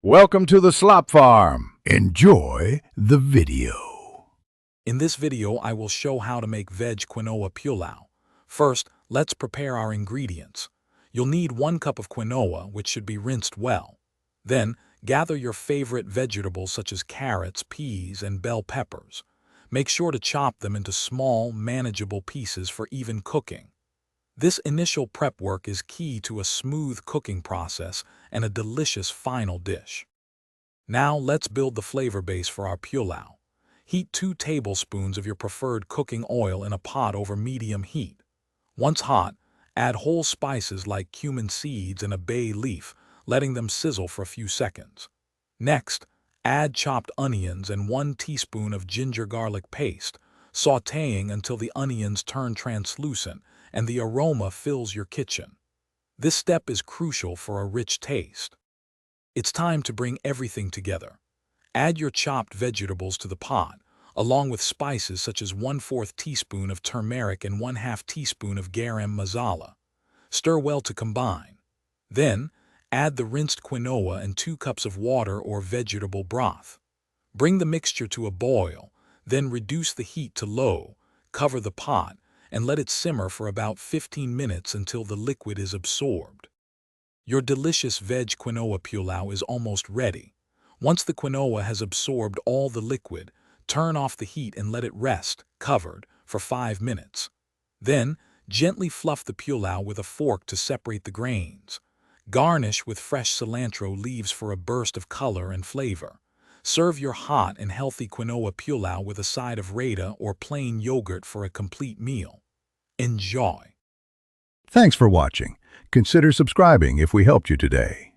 Welcome to the Slop Farm. Enjoy the video. In this video, I will show how to make Veg Quinoa Pulao. First, let's prepare our ingredients. You'll need 1 cup of quinoa, which should be rinsed well. Then, gather your favorite vegetables such as carrots, peas, and bell peppers. Make sure to chop them into small, manageable pieces for even cooking. This initial prep work is key to a smooth cooking process and a delicious final dish. Now let's build the flavor base for our pulao. Heat 2 tablespoons of your preferred cooking oil in a pot over medium heat. Once hot, add whole spices like cumin seeds and a bay leaf, letting them sizzle for a few seconds. Next, add chopped onions and 1 teaspoon of ginger garlic paste, sautéing until the onions turn translucent and the aroma fills your kitchen. This step is crucial for a rich taste. It's time to bring everything together. Add your chopped vegetables to the pot, along with spices such as 1/4 teaspoon of turmeric and 1/2 teaspoon of garam masala. Stir well to combine. Then, add the rinsed quinoa and 2 cups of water or vegetable broth. Bring the mixture to a boil, then reduce the heat to low, cover the pot, and let it simmer for about 15 minutes until the liquid is absorbed. Your delicious Veg Quinoa Pulao is almost ready. Once the quinoa has absorbed all the liquid, turn off the heat and let it rest, covered, for 5 minutes. Then, gently fluff the pulao with a fork to separate the grains. Garnish with fresh cilantro leaves for a burst of color and flavor. Serve your hot and healthy quinoa pulao with a side of raita or plain yogurt for a complete meal. Enjoy! Thanks for watching. Consider subscribing if we helped you today.